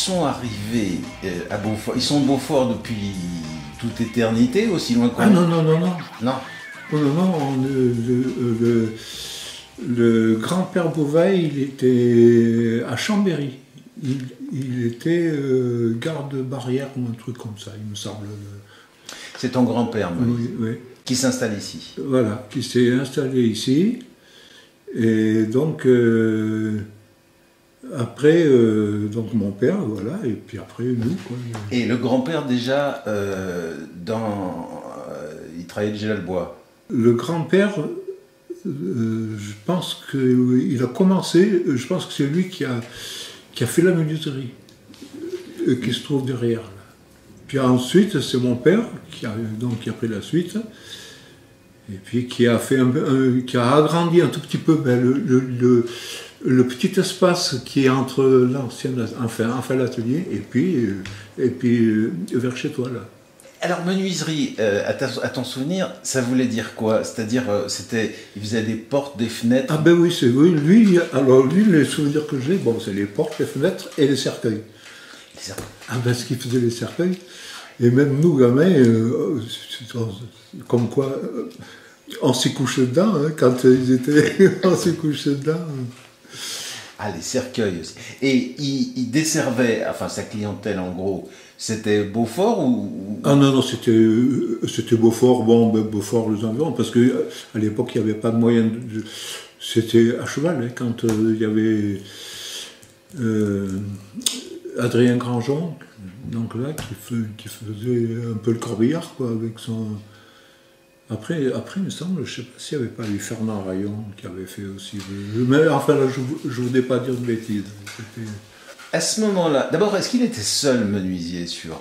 sont arrivés à Beaufort? Ils sont de Beaufort depuis toute éternité, aussi loin qu'on... Ah non, non, non, non. Non. Non, non, non, le grand-père Beauvais, il était à Chambéry. Il était garde-barrière ou un truc comme ça, il me semble. C'est ton grand-père, Moïse, oui, oui. Qui s'installe ici. Voilà, qui s'est installé ici. Et donc, après, donc mon père, voilà, et puis après nous, quoi. Et le grand-père, déjà, il travaillait déjà le bois. Le grand-père, je pense qu'il a commencé, je pense que c'est lui qui a fait la menuiserie, qui se trouve derrière. Là. Puis ensuite, c'est mon père qui a pris la suite, et puis qui a agrandi un tout petit peu le petit espace qui est entre l'ancienne, enfin l'atelier, et puis vers chez toi là. Alors, menuiserie, à ton souvenir, ça voulait dire quoi? C'est-à-dire, il faisait des portes, des fenêtres? Ah ben oui, c'est oui. Lui, les souvenirs que j'ai, bon, c'est les portes, les fenêtres et les cercueils. Ah ben, ce qu'il faisait les cercueils. Et même nous, gamins, comme quoi, on s'y couchait dedans, hein, quand ils étaient, on s'y couchait dedans. Ah, les cercueils aussi. Et il desservait, enfin, sa clientèle, en gros, c'était Beaufort ou... Ah non, non, c'était Beaufort, bon, ben, Beaufort, les environs, parce qu'à l'époque, il n'y avait pas de moyen de... C'était à cheval, hein, quand il y avait Adrien Grandjean, donc là, qui faisait un peu le corbillard, quoi, avec son... Après, il me semble, je ne sais pas s'il n'y avait pas eu Fernand Rayon qui avait fait aussi... Mais enfin, là, je ne voudrais pas dire de bêtises. À ce moment-là, d'abord, est-ce qu'il était seul menuisier sur...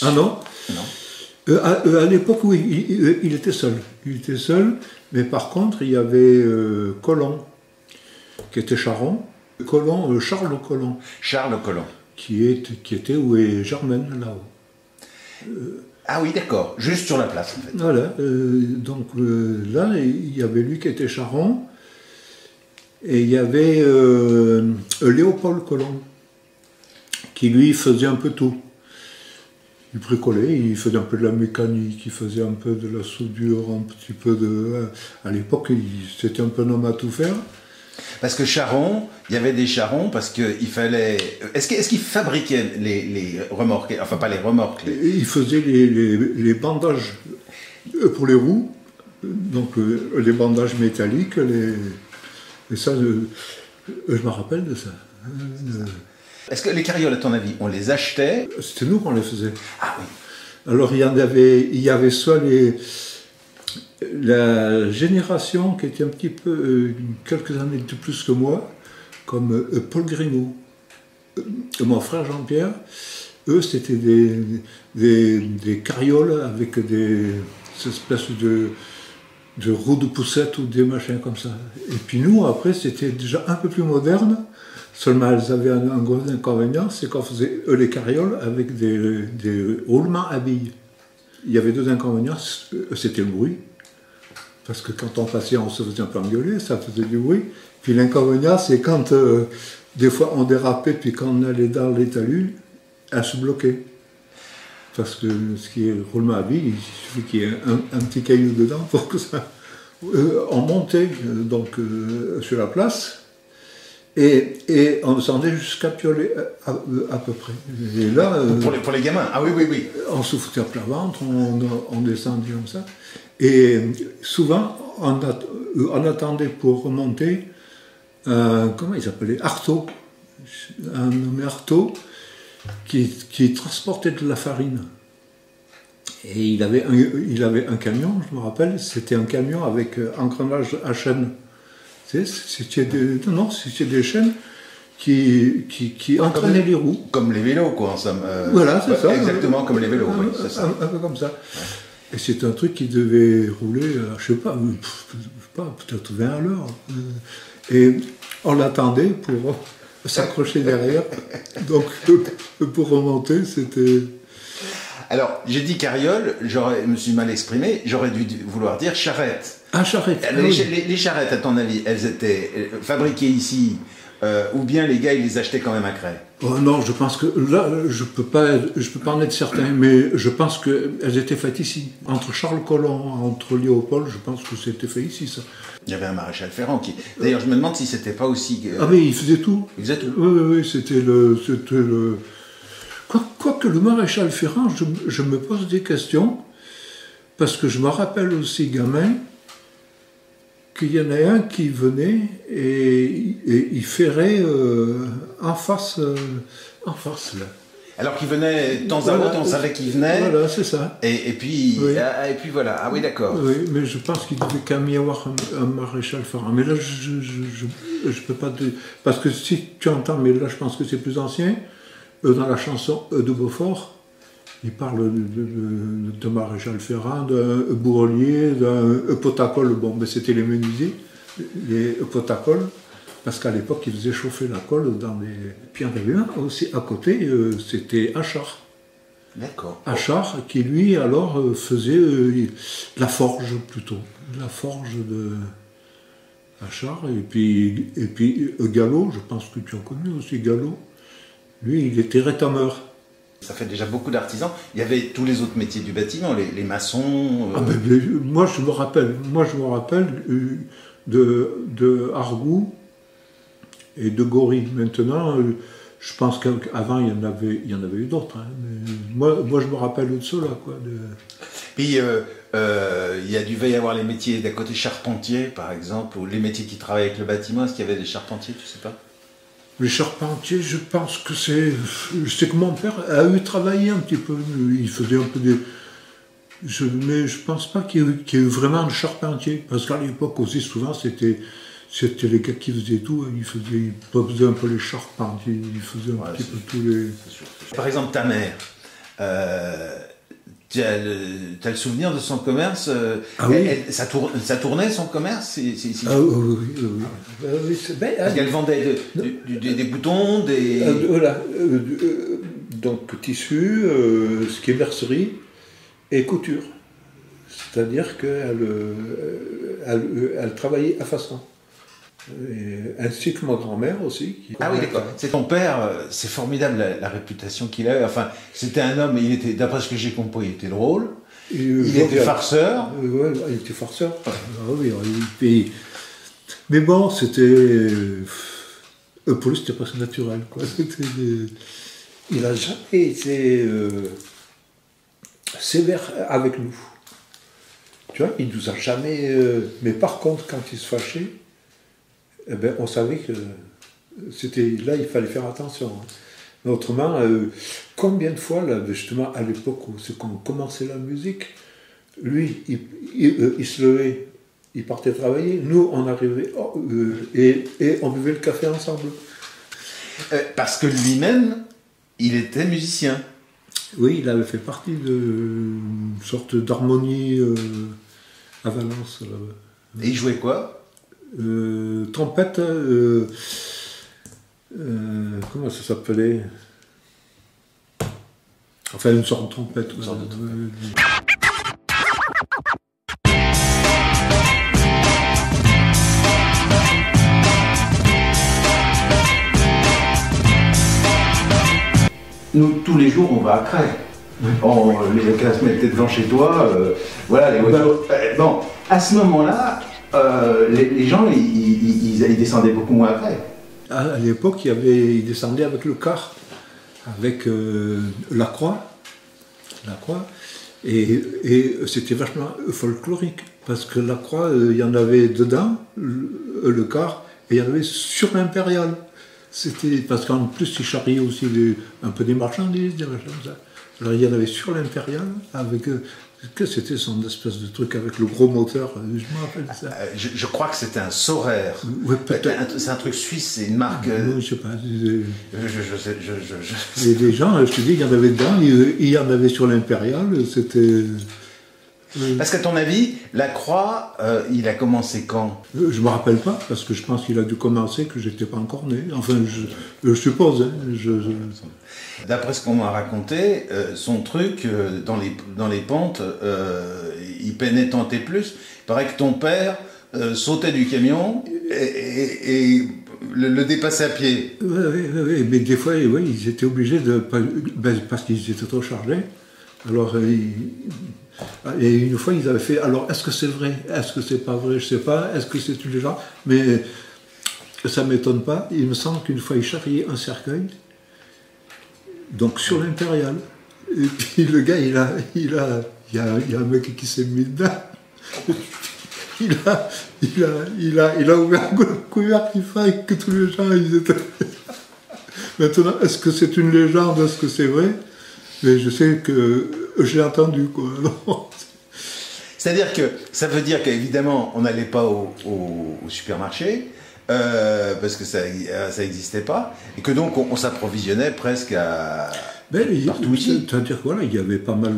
Ah non? Non. À l'époque, oui, il était seul. Il était seul, mais par contre, il y avait Colomb, qui était charron. Charles Colomb. Charles Colomb. Qui était où est Germaine, là-haut. Ah oui, d'accord. Juste sur la place, en fait. Voilà. Donc là, il y avait lui qui était charron, et il y avait Léopold Colomb, qui lui faisait un peu tout. Il bricolait, il faisait un peu de la mécanique, il faisait un peu de la soudure, un petit peu de... À l'époque, c'était un peu un homme à tout faire. Parce que charron, il y avait des charrons, parce qu'il fallait... Est-ce qu'il fabriquait les remorques? Enfin, pas les remorques. Il faisait les bandages pour les roues, donc les bandages métalliques, et ça, je me rappelle de ça. Est-ce que les carrioles, à ton avis, on les achetait? C'était nous qu'on les faisait. Ah oui. Alors il y avait soit la génération qui était un petit peu, quelques années de plus que moi, comme Paul Grimaud, mon frère Jean-Pierre, eux c'était des carrioles avec des espèces de roues de poussette ou des machins comme ça. Et puis nous, après, c'était déjà un peu plus moderne. Seulement, elles avaient un gros inconvénient, c'est qu'on faisait les carrioles avec des roulements à billes. Il y avait deux inconvénients, c'était le bruit, parce que quand on passait, on se faisait un peu engueuler, ça faisait du bruit. Puis l'inconvénient, c'est quand des fois on dérapait, puis quand on allait dans les talus, elles se bloquaient. Parce que ce qui est roulement à billes, il suffit qu'il y ait un petit caillou dedans pour que ça... on montait donc sur la place, et on descendait jusqu'à Piolet, à peu près. Et là, pour les gamins, ah oui, oui, oui. On se foutait à plat ventre, on descendait comme ça. Et souvent, on attendait pour remonter, comment il s'appelait? Artaud. Un nommé Artaud, qui transportait de la farine. Et il avait un camion, je me rappelle, c'était un camion avec engrenage à chaîne. C'était des chaînes qui entraînaient les roues. Comme les vélos, quoi, en somme. Voilà, c'est ça. Exactement comme les vélos, oui, c'est ça. Un peu comme ça. Ouais. Et c'est un truc qui devait rouler, je sais pas, peut-être 20 à l'heure. Et on l'attendait pour s'accrocher derrière. Donc, pour remonter, c'était... Alors, j'ai dit carriole, je me suis mal exprimé, j'aurais dû vouloir dire charrette. Ah, charrette. Les charrettes, à ton avis, elles étaient fabriquées ici ou bien les gars ils les achetaient quand même à Cray? Oh non, je pense que là, je peux pas en être certain, mais je pense qu'elles étaient faites ici. Entre Charles Collomb, entre Léopold, je pense que c'était fait ici, ça. Il y avait un maréchal Ferrand qui... D'ailleurs, je me demande si c'était pas aussi... Ah mais il faisait tout. Il faisait tout. Oui, c'était le... Quoique le maréchal Ferrand, je me pose des questions, parce que je me rappelle aussi, gamin, qu'il y en a un qui venait et il ferrait en face là. Alors qu'il venait de temps à autre, on savait qu'il venait. Voilà, c'est ça. Et puis, oui. Et puis voilà. Ah oui, d'accord. Oui, mais je pense qu'il devait quand même y avoir un maréchal Ferrand. Mais là, je peux pas te... Parce que si tu entends, mais là, je pense que c'est plus ancien, dans la chanson de Beaufort, il parle de maréchal Ferrand, d'un bourrelier, d'un potacole. Bon, ben c'était les menuisiers, les potacoles. Parce qu'à l'époque, ils faisaient chauffer la colle dans les... Puis il y en avait un aussi à côté, c'était Achard. D'accord. Achard, qui lui, alors, faisait de la forge, plutôt. De la forge de Achard. Et puis Gallo, je pense que tu as connu aussi Gallo. Lui, il était rétameur. Ça fait déjà beaucoup d'artisans. Il y avait tous les autres métiers du bâtiment, les maçons... Ah ben, moi, je me rappelle de Argout, et de Gory. Maintenant, je pense qu'avant, il y en avait eu d'autres. Hein. Moi, je me rappelle de ceux-là. Puis, il devait y avoir les métiers d'à côté charpentier, par exemple, ou les métiers qui travaillent avec le bâtiment. Est-ce qu'il y avait des charpentiers, tu sais pas? Les charpentiers, je pense que c'est... Je sais que mon père a eu travaillé un petit peu. Il faisait un peu des... Mais je pense pas qu'il y ait eu vraiment de charpentier. Parce qu'à l'époque aussi, souvent, c'était les gars qui faisaient tout, ils faisaient un peu les charpentiers, ils faisaient un petit peu tous les... Par exemple, ta mère, tu as le souvenir de son commerce? Ah oui. Ça tournait son commerce? Ah oui. Parce qu'elle vendait des boutons, des... Voilà, donc tissu, ce qui est mercerie et couture. C'est-à-dire qu'elle travaillait à façon. Ainsi que ma grand-mère aussi. Ah oui, d'accord. C'est ton père, c'est formidable la réputation qu'il a. Enfin, c'était un homme, d'après ce que j'ai compris, il était drôle. Il était farceur. Oui, il était farceur. Ah, oui, mais bon, c'était... pour lui, c'était presque naturel. Quoi. Il n'a jamais été sévère avec nous. Tu vois, il ne nous a jamais... mais par contre, quand il se fâchait, eh ben, on savait que là, il fallait faire attention. Hein. Mais autrement, combien de fois, là, justement, à l'époque où c'est qu'on commençait la musique, lui, il se levait, il partait travailler, nous, on arrivait, et on buvait le café ensemble. Parce que lui-même, il était musicien. Oui, il avait fait partie d'une sorte d'harmonie à Valence. Et il jouait quoi? Trompette, comment ça s'appelait? Enfin, une sorte de trompette. Une sorte de trompette. Nous, tous les jours, on va à Cray. Les classes mettaient devant chez toi, voilà, les voitures. Bon, à ce moment-là, les gens, ils descendaient beaucoup moins à Cray. À l'époque, ils descendaient avec le car, avec la croix, et c'était vachement folklorique, parce que la croix, il y en avait dedans, le car, et il y en avait sur l'Impérial. C'était parce qu'en plus, ils charriaient aussi un peu des marchandises, des machins comme ça. Alors il y en avait sur l'Impérial, avec... que c'était son espèce de truc avec le gros moteur, je me rappelle ça. Je crois que c'était un Saurer. Ouais, peut-être. C'est un truc suisse, c'est une marque... Je sais pas. Je... Et des gens, je te dis, il y en avait dedans, il y en avait sur l'Impérial, c'était... Parce qu'à ton avis, la croix, il a commencé quand? Je me rappelle pas, parce que je pense qu'il a dû commencer que j'étais pas encore né. Enfin, je suppose. Hein, D'après ce qu'on m'a raconté, son truc, dans les pentes, il peinait tant et plus. Il paraît que ton père sautait du camion et le dépasser à pied. Oui, mais des fois, oui, ils étaient obligés de... parce qu'ils étaient trop chargés. Alors, et une fois, ils avaient fait, alors, est-ce que c'est vrai? Est-ce que c'est pas vrai? Je sais pas. Est-ce que c'est une légende? Mais ça m'étonne pas. Il me semble qu'une fois, ils charriaient un cercueil, donc sur l'Impérial. Et puis le gars, il y a un mec qui s'est mis dedans. Il a ouvert un couvercle qui fait que tous les gens, ils étaient... Maintenant, est-ce que c'est une légende? Est-ce que c'est vrai? Mais je sais que j'ai entendu, quoi. C'est-à-dire que ça veut dire qu'évidemment, on n'allait pas au supermarché, parce que ça n'existait pas, et que donc on s'approvisionnait presque partout ici. C'est-à-dire que voilà, il y avait pas mal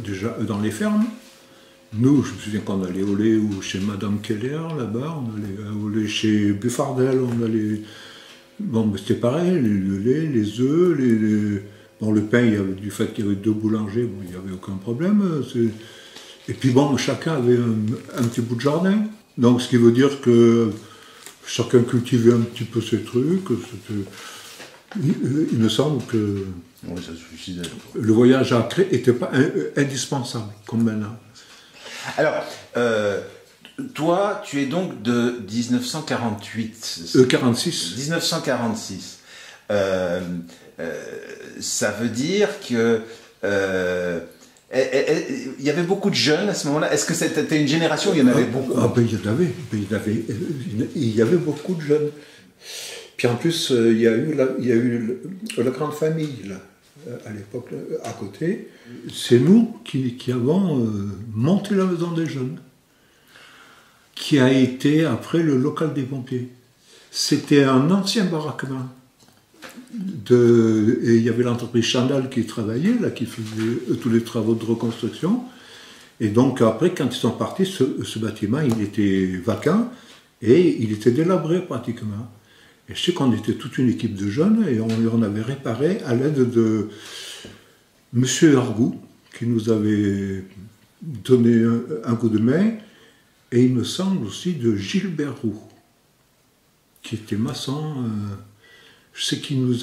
déjà dans les fermes. Nous, je me souviens qu'on allait au lait ou chez Madame Keller, là-bas, on allait au lait chez Buffardel, on allait... Bon, mais c'était pareil, le lait, les œufs, bon, le pain, du fait qu'il y avait 2 boulangers, bon, il n'y avait aucun problème. Et puis bon, chacun avait un petit bout de jardin. Donc, ce qui veut dire que chacun cultivait un petit peu ses trucs. Il me semble que oui, ça suffisait. Le voyage à Cré n'était pas indispensable, comme maintenant. Alors, toi, tu es donc de 1948. 46. 1946. Ça veut dire que il y avait beaucoup de jeunes à ce moment-là. Est-ce que c'était une génération où il y en avait beaucoup? Il y avait beaucoup de jeunes. Puis en plus, il y a eu la grande famille, là, à l'époque, à côté. C'est nous qui avons monté la maison des jeunes, qui a été après le local des pompiers. C'était un ancien baraquement. Et il y avait l'entreprise Chandal qui travaillait, là, qui faisait tous les travaux de reconstruction. Et donc après, quand ils sont partis, ce bâtiment, il était vacant et il était délabré pratiquement. Et je sais qu'on était toute une équipe de jeunes et on avait réparé à l'aide de M. Argout, qui nous avait donné un coup de main, et il me semble aussi de Gilbert Roux, qui était maçon. Je sais qu'il nous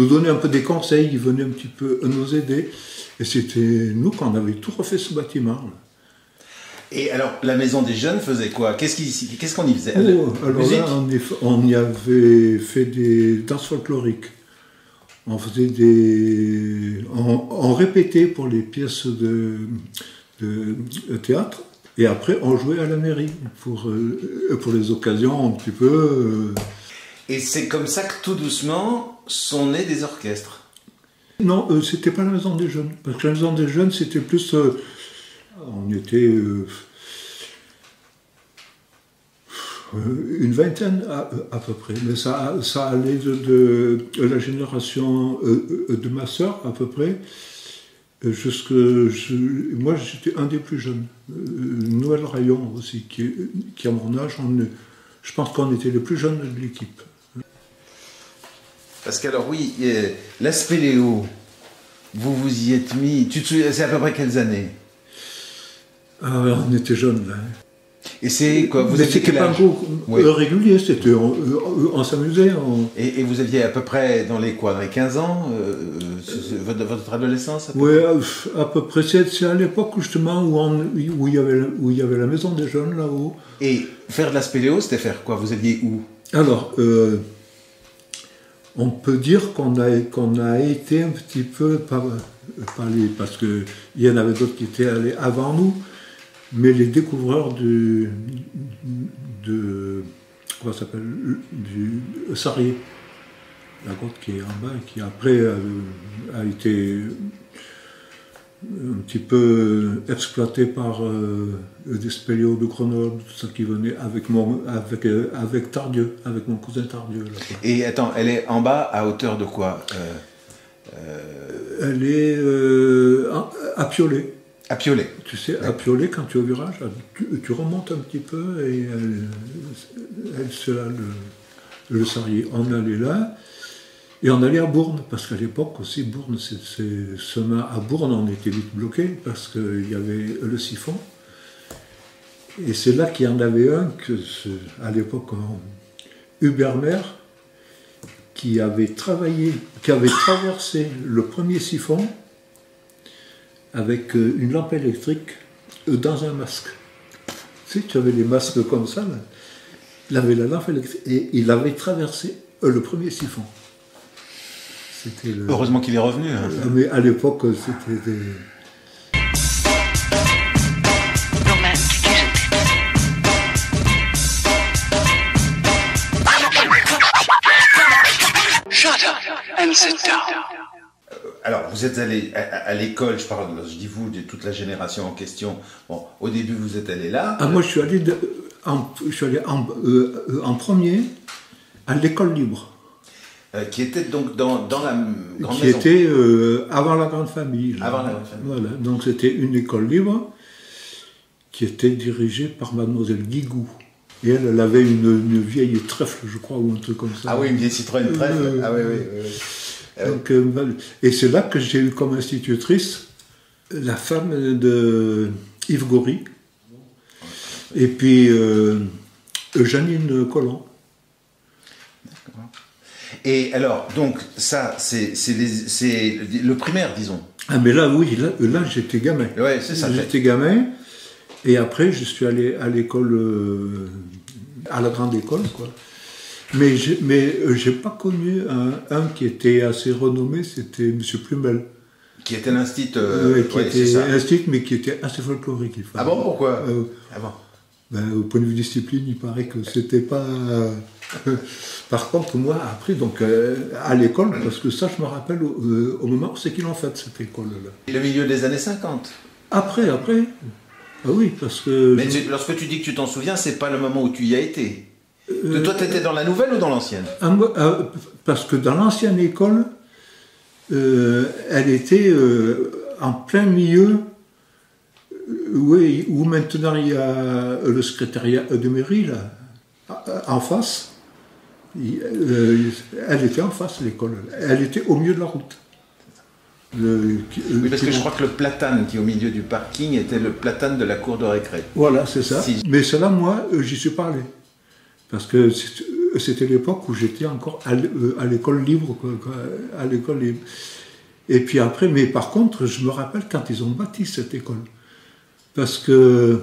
donnait un peu des conseils, il venait un petit peu nous aider. Et c'était nous qu'on avait tout refait ce bâtiment. Là. Et alors, la maison des jeunes faisait quoi? Qu'est-ce qu'on y faisait? Alors là, on y avait fait des danses folkloriques. On faisait on répétait pour les pièces de théâtre. Et après, on jouait à la mairie pour les occasions un petit peu. Et c'est comme ça que tout doucement sont nés des orchestres? Non, c'était pas la maison des jeunes. Parce que la maison des jeunes, c'était plus... on était une vingtaine à peu près. Mais ça allait de la génération de ma sœur, à peu près, moi, j'étais un des plus jeunes. Noël Rayon aussi, qui à mon âge, je pense qu'on était les plus jeunes de l'équipe. Parce qu'alors oui, la spéléo, vous vous y êtes mis, tu te souviens, c'est à peu près quelles années? On était jeunes là. Et c'est quoi? Vous c'était pas un cours régulier, c'était on s'amusait. Et vous aviez à peu près dans les 15 ans, votre adolescence? Oui, à peu près. C'est à l'époque justement où il y avait la maison des jeunes là-haut. Et faire de la spéléo, c'était faire quoi? Vous alliez où? Alors, on peut dire qu'on a été un petit peu parce qu'il y en avait d'autres qui étaient allés avant nous. Mais les découvreurs comment ça s'appelle, du Sarrier, la grotte qui est en bas, qui après a été un petit peu exploitée par des spéléos de Grenoble, tout ça qui venait avec Tardieu, avec mon cousin Tardieu. Là. Et attends, elle est en bas à hauteur de quoi? Elle est à Piolet. À Piolet. Tu sais, à Piolet, quand tu es au virage, tu remontes un petit peu et c'est là le Sarrier. On allait là et on allait à Bourne, parce qu'à l'époque aussi, Bourne, à Bourne, on était vite bloqué parce qu'il y avait le siphon. Et c'est là qu'il y en avait un à l'époque, Hubert Maire, qui avait traversé le premier siphon avec une lampe électrique dans un masque. Tu sais, tu avais les masques comme ça, là. Il avait la lampe électrique et il avait traversé le premier siphon. Heureusement qu'il est revenu. Hein. Mais à l'époque, c'était des... Shut up and sit down. Alors, vous êtes allé à l'école, je dis vous, de toute la génération en question. Bon, au début, vous êtes allé là. Ah, moi, je suis allé en premier à l'école libre. Qui était donc dans la grande qui maison. Qui était avant la grande famille. Avant la grande famille. Voilà, donc c'était une école libre qui était dirigée par mademoiselle Guigou. Et elle avait une vieille trèfle, je crois, ou un truc comme ça. Ah oui, une vieille Citroën trèfle. Ah oui, oui, oui. Donc, et c'est là que j'ai eu comme institutrice la femme de Yves Gory, et puis Janine Collomb. D'accord. Et alors, donc, ça, c'est le primaire, disons. Ah, mais là, oui, là j'étais gamin. Oui, c'est ça. J'étais gamin, et après, je suis allé à l'école, à la grande école, quoi. Mais j'ai pas connu un qui était assez renommé, c'était M. Plumel. Qui était l'instit... qui était l'instit, mais qui était assez folklorique. Ah bon, pourquoi ah bon. Au point de vue discipline, il paraît que c'était pas... Par contre, moi, après, donc, à l'école, parce que ça, je me rappelle au moment où c'est qu'ils l'ont fait, cette école-là. Le milieu des années 50. Après. Ah oui, parce que... Mais lorsque tu dis que tu t'en souviens, c'est pas le moment où tu y as été. Toi, tu étais dans la nouvelle ou dans l'ancienne? Parce que dans l'ancienne école, elle était en plein milieu, oui, où maintenant il y a le secrétariat de mairie, là, en face. Elle était en face, l'école. Elle était au milieu de la route. Oui, parce que je crois que le platane qui est au milieu du parking était le platane de la cour de récré. Voilà, c'est ça. Mais cela, moi, j'y suis pas allé. Parce que c'était l'époque où j'étais encore à l'école libre, à l'école libre. Et puis après, mais par contre, je me rappelle quand ils ont bâti cette école. Parce que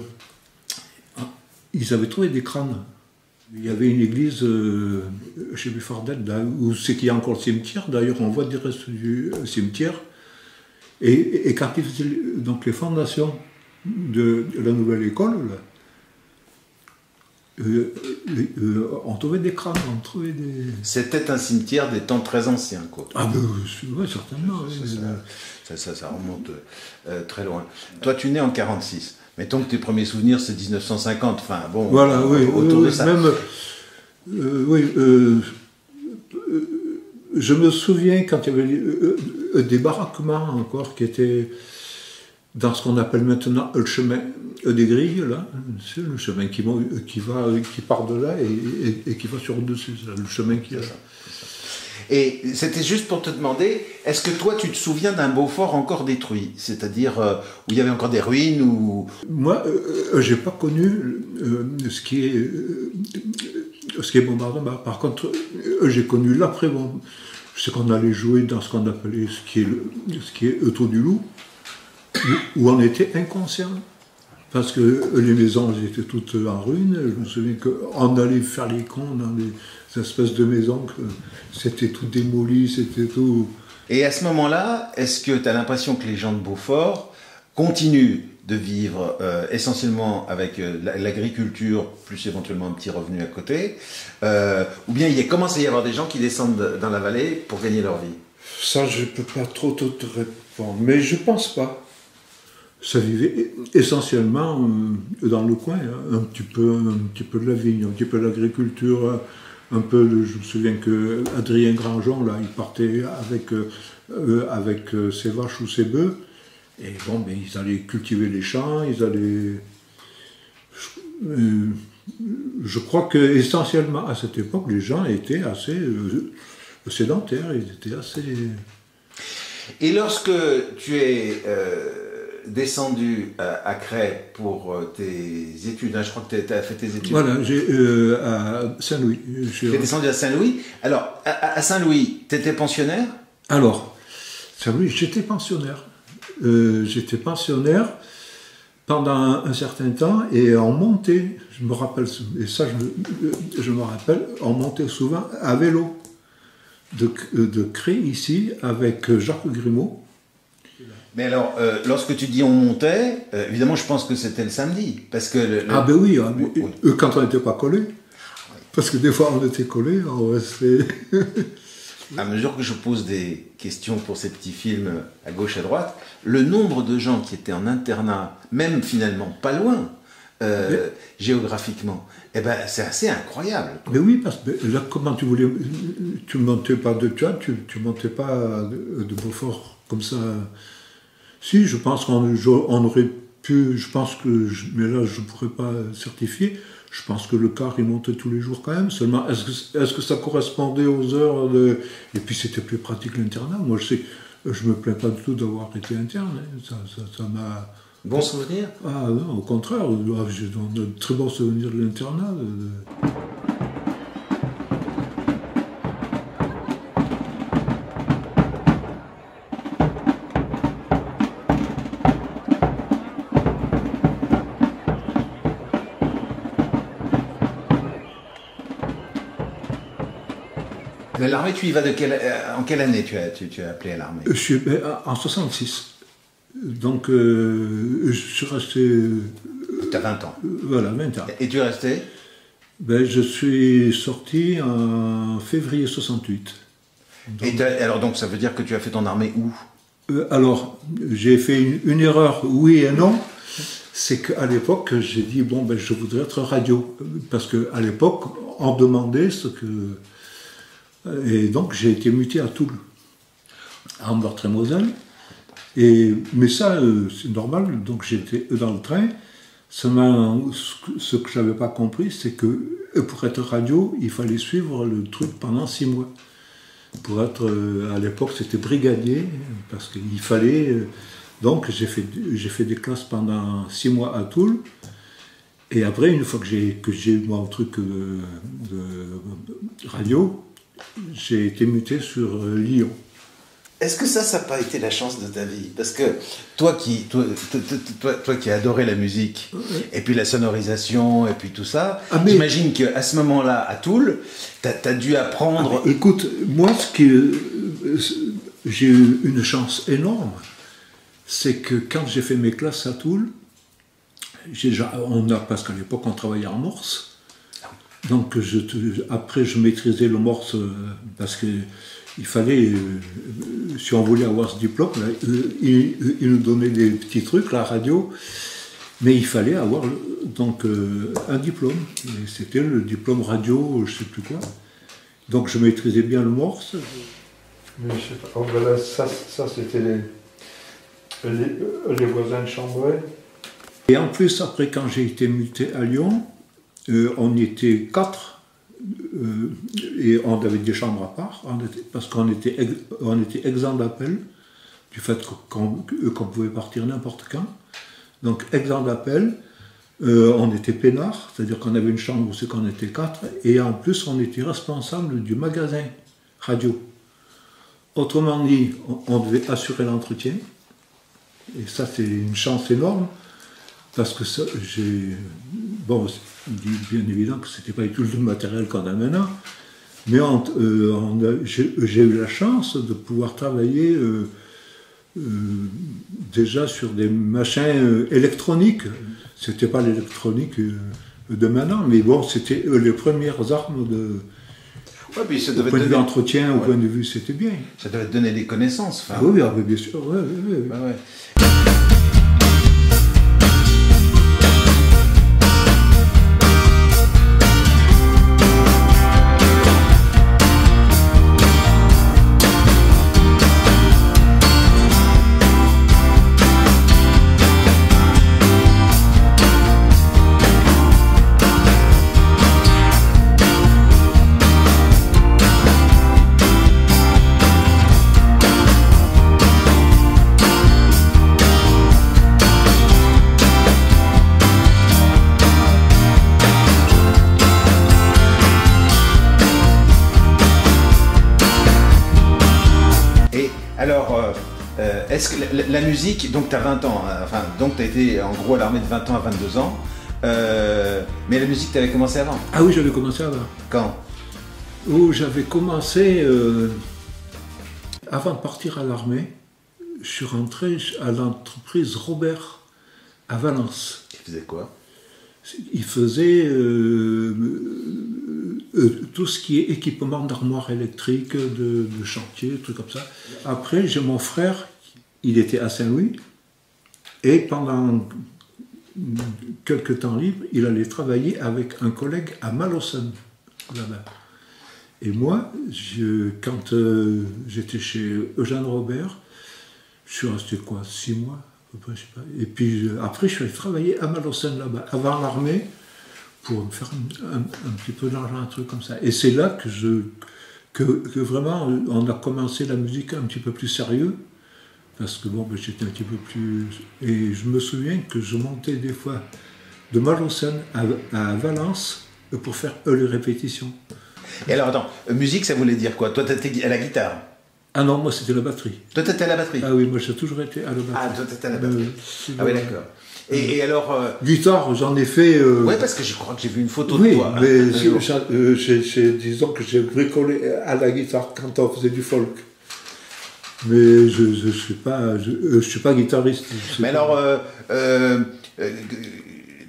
ils avaient trouvé des crânes. Il y avait une église chez Buffardel, là, où c'est qu'il y a encore le cimetière. D'ailleurs, on voit des restes du cimetière. Et quand ils faisaient donc les fondations de la nouvelle école, là, on trouvait des crânes, on trouvait des... C'était un cimetière des temps très anciens, quoi. Ah ben oui, certainement. Ça remonte très loin. Toi, tu nais en 46. Mettons que tes premiers souvenirs, c'est 1950. Enfin, bon, voilà, autour de ça. Même, je me souviens quand il y avait des baraquements encore qui étaient dans ce qu'on appelle maintenant le chemin des grilles, là, c'est le chemin qui part de là et qui va sur dessus, le chemin qui est là. Et c'était juste pour te demander, est-ce que toi tu te souviens d'un Beaufort encore détruit? C'est-à-dire où il y avait encore des ruines ou... Moi, j'ai pas connu ce qui est bombardement. Par contre, j'ai connu l'après. C'est qu'on allait jouer dans ce qu'on appelait ce qui est Euto du Loup, où on était inconscient. Parce que les maisons elles étaient toutes en ruine. Je me souviens qu'on allait faire les cons dans des espèces de maisons, c'était tout démoli, c'était tout... Et à ce moment-là, est-ce que tu as l'impression que les gens de Beaufort continuent de vivre essentiellement avec l'agriculture, plus éventuellement un petit revenu à côté, ou bien il commence à y avoir des gens qui descendent dans la vallée pour gagner leur vie? Ça, je ne peux pas trop te répondre, mais je ne pense pas. Ça vivait essentiellement dans le coin, hein, un petit peu de la vigne, un petit peu de l'agriculture, un peu, je me souviens que Adrien Grandjean, là, il partait avec ses vaches ou ses bœufs, et bon, ben, ils allaient cultiver les champs, ils allaient... je crois que essentiellement à cette époque, les gens étaient assez sédentaires, ils étaient assez... Et lorsque tu es descendu à Crest pour tes études. Hein, je crois que tu as fait tes études. Voilà, à Saint-Louis. Tu es descendu à Saint-Louis. Alors, à Saint-Louis, tu étais pensionnaire? Alors, Saint-Louis, j'étais pensionnaire. J'étais pensionnaire pendant un certain temps et on montait, je me rappelle, et ça je me rappelle, on montait souvent à vélo de Cré ici avec Jacques Grimaud. Mais alors, lorsque tu dis on montait, évidemment je pense que c'était le samedi, parce que... Ah ben oui, quand on n'était pas collés, parce que des fois on était collés, on restait... À mesure que je pose des questions pour ces petits films à gauche, à droite, le nombre de gens qui étaient en internat, même finalement pas loin, géographiquement, eh ben, c'est assez incroyable. Mais oui, parce que là, comment tu voulais... Tu ne montais pas de Tuan, tu ne montais pas de Beaufort comme ça. Si, je pense qu'on aurait pu... Je pense que... Mais là, je ne pourrais pas certifier. Je pense que le car, il montait tous les jours quand même. Seulement, est-ce que ça correspondait aux heures de... Et puis, c'était plus pratique l'internat. Moi, je me plains pas du tout d'avoir été interne. Ça m'a... Bon souvenir? Ah non, au contraire. J'ai de très bons souvenirs de l'internat. L'armée, tu y vas en quelle année tu as appelé à l'armée? Je suis en 66. Donc, je suis resté... Tu as 20 ans. Voilà, 20 ans. Et tu es resté? Je suis sorti en février 68. Donc, alors, donc, ça veut dire que tu as fait ton armée où? Alors, j'ai fait une erreur, oui et non. C'est qu'à l'époque, j'ai dit, bon, je voudrais être radio. Parce qu'à l'époque, on demandait ce que... Et donc j'ai été muté à Toul, à Amber-Trémoselle. Mais ça, c'est normal, donc j'étais dans le train. Seulement, ce que je n'avais pas compris, c'est que pour être radio, il fallait suivre le truc pendant 6 mois. Pour être, à l'époque, c'était brigadier, parce qu'il fallait... Donc j'ai fait des classes pendant 6 mois à Toul. Et après, une fois que j'ai eu mon truc de radio, j'ai été muté sur Lyon. Est-ce que ça n'a pas été la chance de ta vie? Parce que toi qui as adoré la musique, et puis la sonorisation, et puis tout ça, j'imagine qu'à ce moment-là, à Toul, tu as dû apprendre... Écoute, moi, j'ai eu une chance énorme, c'est que quand j'ai fait mes classes à Toul, parce qu'à l'époque, on travaillait en morse. Donc après je maîtrisais le morse parce qu'il fallait, si on voulait avoir ce diplôme, là, il nous donnait des petits trucs, la radio, mais il fallait avoir donc un diplôme. Et c'était le diplôme radio, je ne sais plus quoi. Donc je maîtrisais bien le morse. Mais je sais pas, oh, voilà, ça c'était les voisins de Chambray. Et en plus, après quand j'ai été muté à Lyon, on était 4 et on avait des chambres à part parce qu'on était exempt d'appel du fait qu'on pouvait partir n'importe quand. Donc exempt d'appel, on était peinards, c'est-à-dire qu'on avait une chambre où c'est qu'on était 4 et en plus on était responsable du magasin radio. Autrement dit, on devait assurer l'entretien et ça c'est une chance énorme. Parce que ça, bon, bien évident que c'était pas du tout le matériel qu'on a maintenant, mais j'ai eu la chance de pouvoir travailler déjà sur des machins électroniques. C'était pas l'électronique de maintenant, mais bon, c'était les premières armes de... Ouais, puis ça au point de vue entretien, au point de vue, c'était bien. Ça devait te donner des connaissances. Ah oui, bien sûr, ouais. Bah ouais. est-ce que la musique, donc tu as 20 ans, hein, enfin, donc tu as été en gros à l'armée de 20 ans à 22 ans, mais la musique, tu avais commencé avant? Ah oui, j'avais commencé avant. Quand? Où j'avais commencé, avant de partir à l'armée, je suis rentré à l'entreprise Robert à Valence. Tu faisais quoi? Il faisait tout ce qui est équipement d'armoire électrique, de chantier, trucs comme ça. Après, j'ai mon frère, il était à Saint-Louis, et pendant quelques temps libres, il allait travailler avec un collègue à Malaucène, là-bas. Et moi, quand j'étais chez Eugène Robert, je suis resté 6 mois, à peu près, je sais pas. Et puis après, je suis allé travailler à Malaucène là-bas, avant l'armée, pour me faire un petit peu d'argent, un truc comme ça. Et c'est là que vraiment, on a commencé la musique un petit peu plus sérieux, parce que bon, j'étais un petit peu plus... Et je me souviens que je montais des fois de Malaucène à Valence pour faire les répétitions. Et alors attends, musique ça voulait dire quoi? Toi t'étais à la guitare? Ah non, moi c'était la batterie. Toi t'étais à la batterie? Ah oui, moi j'ai toujours été à la batterie. Ah, toi t'étais à la batterie. Ah oui, d'accord. Et alors... Guitare, j'en ai fait... Ouais, parce que je crois que j'ai vu une photo de toi. Oui, mais disons que j'ai bricolé à la guitare quand on faisait du folk. Mais je ne suis pas guitariste. Mais alors...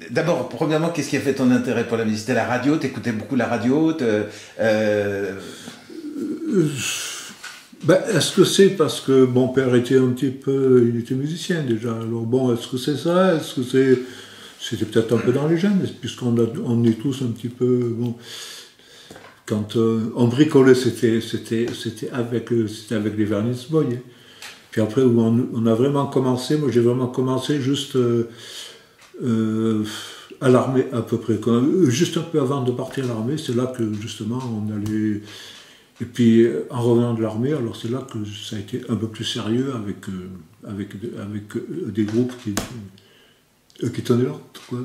D'abord, premièrement, qu'est-ce qui a fait ton intérêt pour la musique? C'était la radio? T'écoutais beaucoup la radio? Est-ce que c'est parce que mon père était il était musicien déjà. Alors bon, est-ce que c'est ça? Est-ce que c'était peut-être un peu dans les gènes, puisqu'on est tous un petit peu... Bon, quand on bricolait, c'était avec les Vernitz Boys. Puis après, où on a vraiment commencé, moi j'ai vraiment commencé juste... à l'armée à peu près, juste un peu avant de partir à l'armée, c'est là que justement on allait, et puis en revenant de l'armée, alors c'est là que ça a été un peu plus sérieux avec des groupes qui tenaient la route, quoi.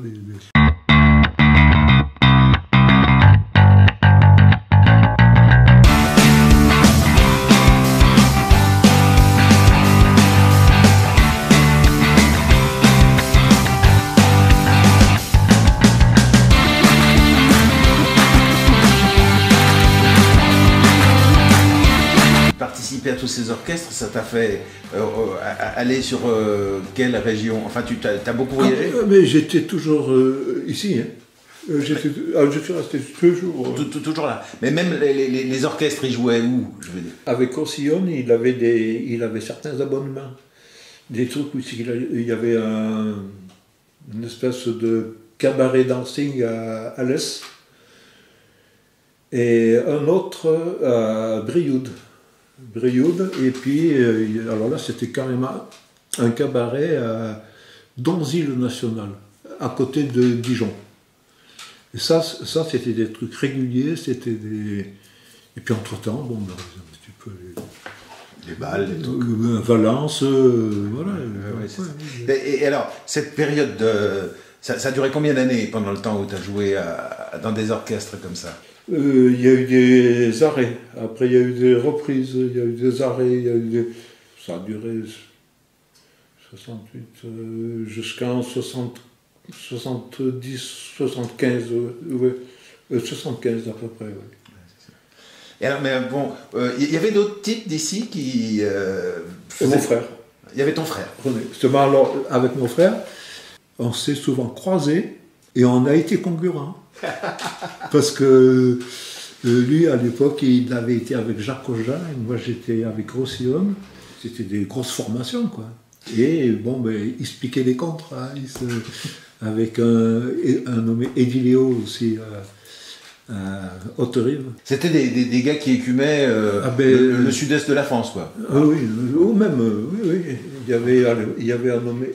À tous ces orchestres, ça t'a fait aller sur quelle région? Enfin, tu as beaucoup voyagé? Mais j'étais toujours ici. Hein. Je suis resté toujours. Toujours là. Mais même les orchestres, ils jouaient où, je veux dire? Avec Rossillon, il avait certains abonnements. Des trucs où il y avait une espèce de cabaret dancing à Alès et un autre à Brioude, et puis alors là c'était carrément un cabaret à Donzy-le-National, à côté de Dijon. Et ça c'était des trucs réguliers, et puis entre-temps, bon, un petit peu les balles, les trucs. Valence, voilà. Et alors, cette période ça a duré combien d'années pendant le temps où tu as joué dans des orchestres comme ça? Il y a eu des arrêts, après il y a eu des reprises, il y a eu des arrêts, ça a duré 68 jusqu'en 70, 75, 75 à peu près, oui. Et alors, mais bon, il y avait d'autres types d'ici qui faisaient... Mon frère. Il y avait ton frère. René. Justement, alors, avec mon frère, on s'est souvent croisés et on a été concurrents. Parce que lui, à l'époque, il avait été avec Jacques Aujas, et moi j'étais avec Rossillon. C'était des grosses formations, quoi. Et bon, il se piquait les contrats, avec un nommé Edilio aussi à Haute-Rive. C'était des gars qui écumaient le sud-est de la France, quoi. Oui, ou même, oui. Il y avait un nommé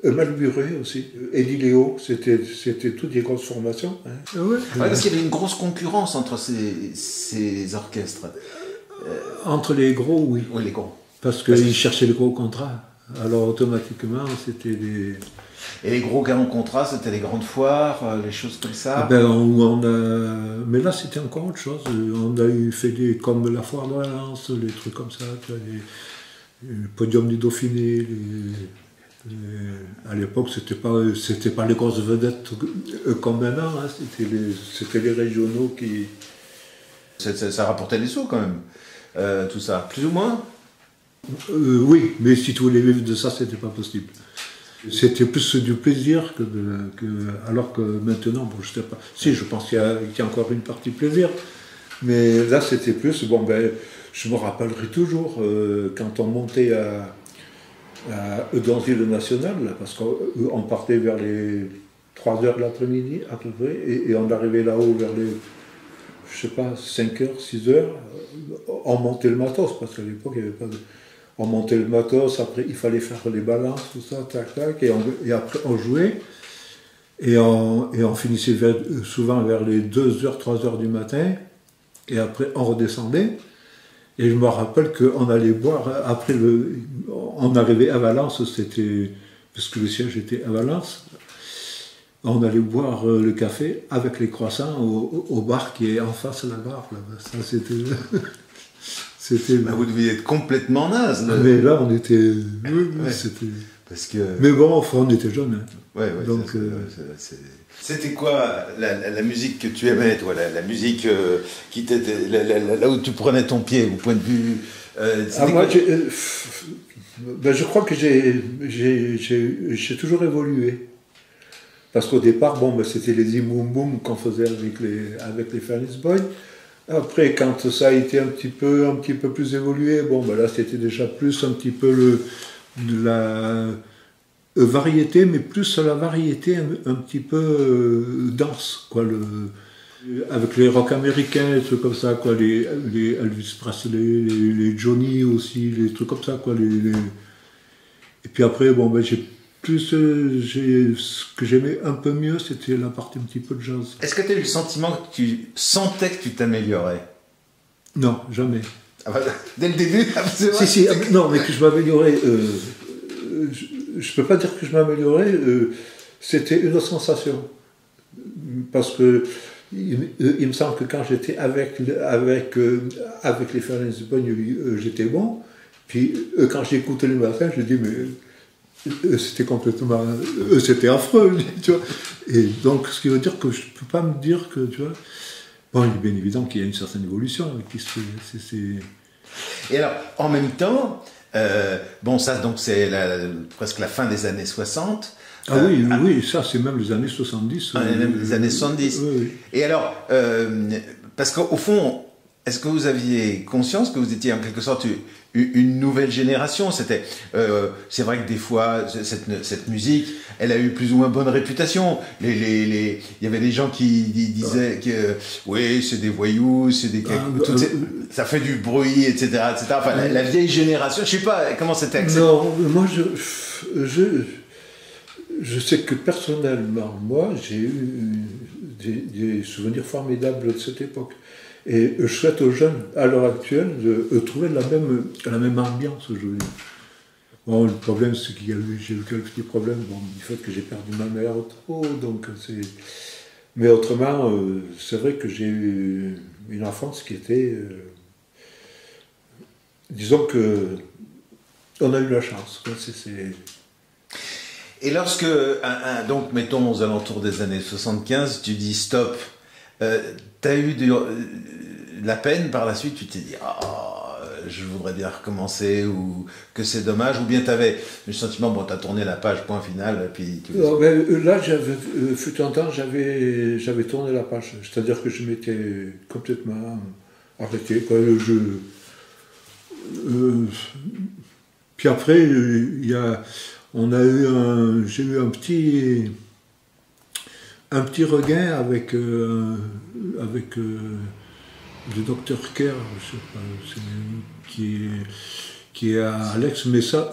Malburé aussi, Edilio, c'était toutes des grosses formations. Hein. Ouais, parce qu'il y avait une grosse concurrence entre ces orchestres. Entre les gros, oui. Oui, les gros. Parce qu'ils cherchaient les gros contrats. Alors automatiquement, c'était des... Et les gros canons contrat, c'était les grandes foires, les choses comme ça. Ah ben, mais là, c'était encore autre chose. On a fait comme la foire de Valence, les trucs comme ça, tu vois, le podium du Dauphiné. À l'époque, c'était pas les grosses vedettes comme maintenant, hein, c'était les régionaux qui... Ça rapportait des sous quand même, tout ça. Plus ou moins. Oui, mais si tu voulais vivre de ça, c'était pas possible. C'était plus du plaisir alors que maintenant, bon, je sais pas. Si, je pense qu'il y a encore une partie plaisir, mais là, c'était plus. Bon, ben, je me rappellerai toujours quand on montait à Eudanville National, là, parce qu'on partait vers les 3h de l'après-midi à peu près, et on arrivait là-haut vers les, je sais pas, 5h, 6h, on montait le matos, parce qu'à l'époque, il n'y avait pas de... On montait le matos, après il fallait faire les balances, tout ça, tac, tac, et après on jouait, et on finissait souvent vers les 2h, 3h du matin, et après on redescendait, et je me rappelle qu'on allait boire, après on arrivait à Valence, c'était, parce que le siège était à Valence, on allait boire le café avec les croissants au bar qui est en face de la gare, là. Ça c'était... Vous deviez être complètement naze. Là. Mais là, on était... Ouais. C'était... Parce que... Mais bon, enfin, on était jeunes. Hein. Ouais, donc, c'était quoi la musique que tu aimais, toi, la musique qui t'était... Là où tu prenais ton pied, au point de vue... moi, je crois que j'ai toujours évolué. Parce qu'au départ, bon, ben, c'était les Zimoum Boum qu'on faisait avec les Furnace Boys. Après, quand ça a été un petit peu plus évolué, bon, ben là, c'était déjà plus un petit peu la variété, mais plus la variété un petit peu dense, quoi, avec les rock américains, les trucs comme ça, quoi, les Elvis Presley, les Johnny aussi, les trucs comme ça, quoi, Et puis après, bon, ben, ce que j'aimais un peu mieux, c'était la partie un petit peu de jazz. Est-ce que tu as eu le sentiment que tu sentais que tu t'améliorais? Non, jamais. Ah bah, dès le début, c'est vrai. Si, non, mais que je m'améliorais, je peux pas dire que je m'améliorais, c'était une sensation. Parce que il me semble que quand j'étais avec les Furnace Boys, j'étais bon. Puis quand j'écoutais le matin, je dis mais c'était complètement... c'était affreux, tu vois. Et donc, ce qui veut dire que je ne peux pas me dire que, tu vois... Bon, il est bien évident qu'il y a une certaine évolution. Et alors, en même temps, bon, ça, donc, c'est presque la fin des années 60. Ah oui, ça, c'est même les années 70. Même les années 70. Oui. Et alors, parce qu'au fond, est-ce que vous aviez conscience que vous étiez en quelque sorte une nouvelle génération? C'est vrai que des fois, cette musique, elle a eu plus ou moins bonne réputation. Il y avait des gens qui disaient que oui, c'est des voyous, c'est des ça fait du bruit, etc., etc. Enfin, la vieille génération, je sais pas comment c'était accepté. Non, moi, je sais que personnellement, moi, j'ai eu des souvenirs formidables de cette époque. Et je souhaite aux jeunes, à l'heure actuelle, de trouver la même ambiance, je veux dire. Bon, le problème, c'est j'ai eu quelques petits problèmes, bon, du fait que j'ai perdu ma mère trop, donc c'est... Mais autrement, c'est vrai que j'ai eu une enfance qui était... disons que on a eu la chance, quoi, Et lorsque, donc, mettons aux alentours des années 75, tu dis stop, t'as eu de la peine par la suite, tu t'es dit je voudrais bien recommencer, ou que c'est dommage, ou bien t'avais le sentiment, bon, t'as tourné la page, point final, et puis... Là, fut un temps, j'avais tourné la page, c'est-à-dire que je m'étais complètement arrêté, quoi, le jeu. Puis après, j'ai eu un petit regain avec le docteur Kerr, je sais pas, qui est à Alex, mais ça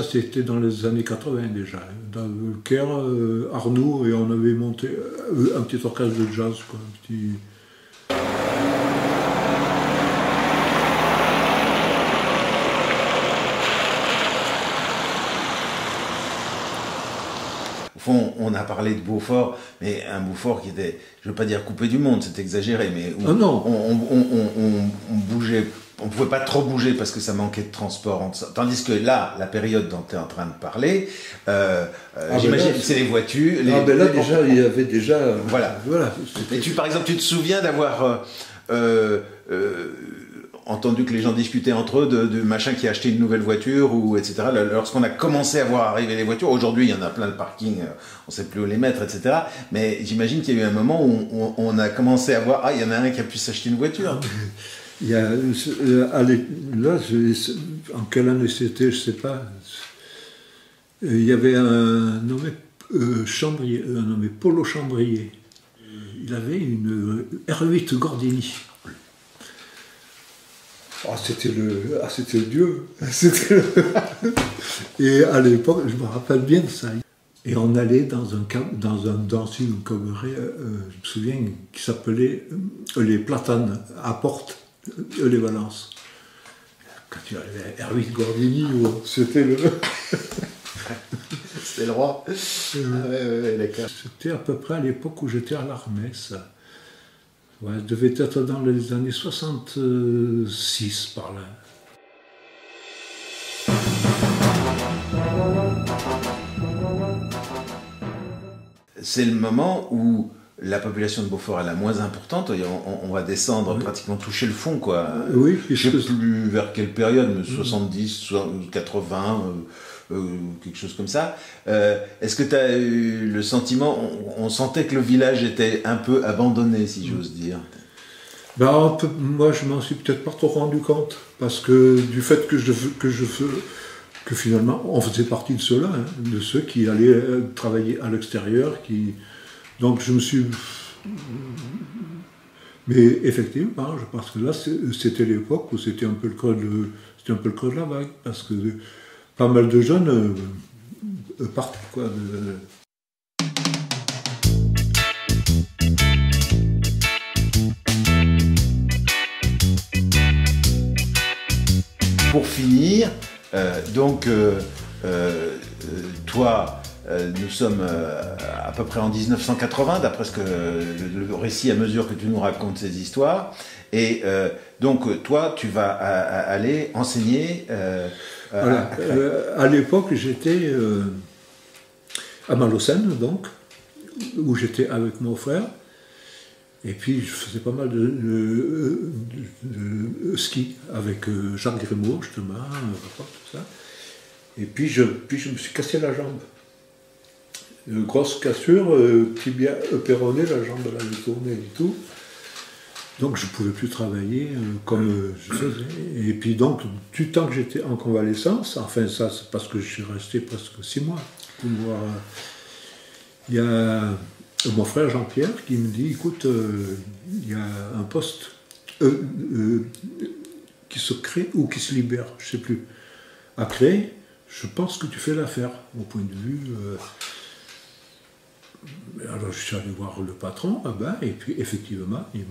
c'était dans les années 80 déjà. Dans Kerr, Arnaud, et on avait monté un petit orchestre de jazz, quoi, un petit... fond, on a parlé de Beaufort, mais un Beaufort qui était, je veux pas dire coupé du monde, c'est exagéré, mais où non. on bougeait, on pouvait pas trop bouger parce que ça manquait de transport. Tandis que là, la période dont tu es en train de parler, j'imagine que c'est les voitures. Ben là, déjà, il y avait déjà... Voilà. Et par exemple, tu te souviens d'avoir entendu que les gens discutaient entre eux de machin qui a acheté une nouvelle voiture, ou etc. Lorsqu'on a commencé à voir arriver les voitures, aujourd'hui il y en a plein de parkings, on ne sait plus où les mettre, etc. Mais j'imagine qu'il y a eu un moment où on a commencé à voir, il y en a un qui a pu s'acheter une voiture. Il y a, là, en quelle année c'était, je ne sais pas. Il y avait un nommé Chambrier, un nommé Polo Chambrier. Il avait une R8 Gordini. C'était le dieu. Et à l'époque, je me rappelle bien de ça. Et on allait dans une cabaret, je me souviens, qui s'appelait Les Platanes, à Porte, les Valences. Quand tu avais R8 Gordini, c'était le... C'était le roi. D'accord. C'était à peu près à l'époque où j'étais à l'armée, ça. Ouais, ça devait être dans les années 66, par là. C'est le moment où la population de Beaufort est la moins importante. On va descendre, pratiquement toucher le fond, quoi. Oui. Je ne sais plus vers quelle période, mais 70, 80... quelque chose comme ça. Est-ce que tu as eu le sentiment, on sentait que le village était un peu abandonné, si j'ose dire? Moi, je m'en suis peut-être pas trop rendu compte, parce que du fait que finalement, on faisait partie de ceux-là, hein, de ceux qui allaient travailler à l'extérieur, donc je me suis... Mais effectivement, je pense que là, c'était l'époque où c'était un peu le creux de la vague, parce que pas mal de jeunes partent, quoi. Pour finir, toi, nous sommes à peu près en 1980, d'après le récit à mesure que tu nous racontes ces histoires. Et donc, toi, tu vas aller enseigner... Voilà. À l'époque, j'étais à Malocène, donc, où j'étais avec mon frère. Et puis, je faisais pas mal de ski avec Jacques Grimaud, justement, tout ça. Et puis, je me suis cassé la jambe. Une grosse cassure, tibia péroné, la jambe là, elle tournait et tout. Donc je ne pouvais plus travailler comme je faisais. Et puis donc, du temps que j'étais en convalescence, enfin ça c'est parce que je suis resté presque 6 mois pour voir. Il y a mon frère Jean-Pierre qui me dit, écoute, il y a un poste qui se crée ou qui se libère, je ne sais plus, à créer, je pense que tu fais l'affaire, au point de vue... Alors je suis allé voir le patron, et puis effectivement, et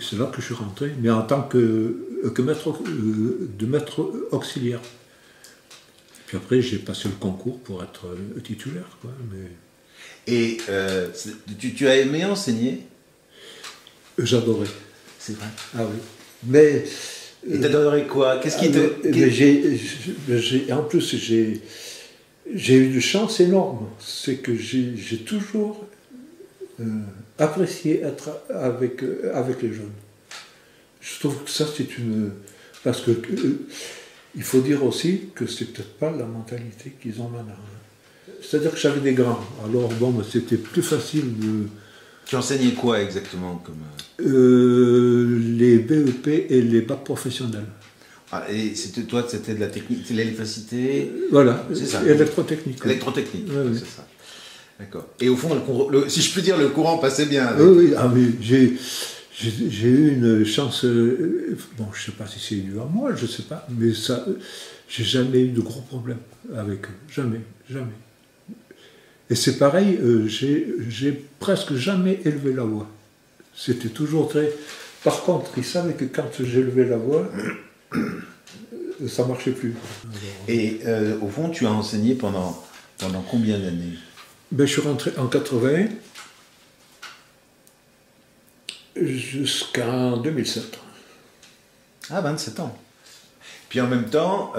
c'est là que je suis rentré, mais en tant que maître auxiliaire. Puis après, j'ai passé le concours pour être titulaire, quoi. Mais... Et tu as aimé enseigner? J'adorais. C'est vrai? Ah oui. Mais... Et t'adorais quoi? Qu'est-ce qui te... En plus, j'ai eu une chance énorme. C'est que j'ai toujours apprécié être avec les jeunes. Je trouve que ça, c'est une... Parce que il faut dire aussi que c'est peut-être pas la mentalité qu'ils ont maintenant. C'est-à-dire que j'avais des grands. Alors bon, c'était plus facile de... Tu enseignais quoi exactement comme... Les BEP et les bacs professionnels. Ah, et toi, c'était de la technique, c'est l'électricité... Voilà, c'est ça. Électrotechnique. Électrotechnique, oui. C'est ça. D'accord. Et au fond, si je puis dire, le courant passait bien. Avec... Oui, mais j'ai eu une chance... bon, je ne sais pas si c'est dû à moi, je ne sais pas, mais ça, j'ai jamais eu de gros problèmes avec eux. Jamais. Et c'est pareil, j'ai presque jamais élevé la voix. C'était toujours très... Par contre, ils savaient que quand j'élevais la voix, ça ne marchait plus. Et au fond, tu as enseigné pendant combien d'années? Ben, je suis rentré en 80 jusqu'en 2007. Ah, 27 ans. Puis en même temps,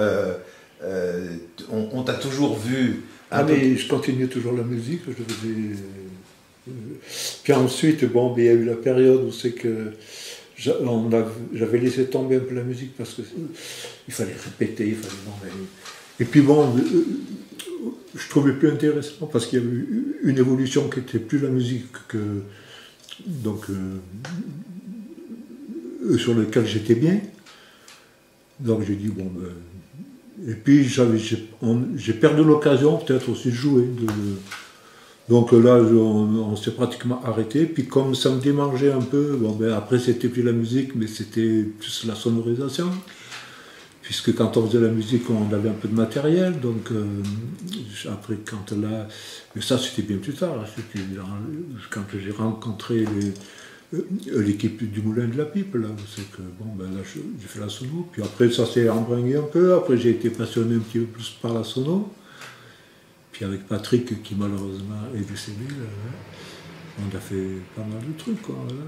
on t'a toujours vu... Mais je continuais toujours la musique, je faisais... Puis ensuite, bon, ben, il y a eu la période où c'est que j'avais laissé tomber un peu la musique parce que il fallait répéter, il fallait... Non, mais... Et puis bon, je trouvais plus intéressant parce qu'il y avait eu une évolution qui était plus la musique que... Donc, sur lequel j'étais bien. Donc j'ai dit, bon, ben... Et puis j'ai perdu l'occasion peut-être aussi de jouer. Donc là, on s'est pratiquement arrêté. Puis comme ça me démangeait un peu, bon, ben, après c'était plus la musique, mais c'était plus la sonorisation. Puisque quand on faisait la musique, on avait un peu de matériel. Donc après, quand là... Mais ça, c'était bien plus tard. Là, quand j'ai rencontré l'équipe du Moulin de la Pipe, là, c'est que, bon, ben là, j'ai fait la sono. Puis après, ça s'est embringué un peu. Après, j'ai été passionné un petit peu plus par la sono. Puis avec Patrick, qui malheureusement est décédé, là, on a fait pas mal de trucs, quoi. Voilà.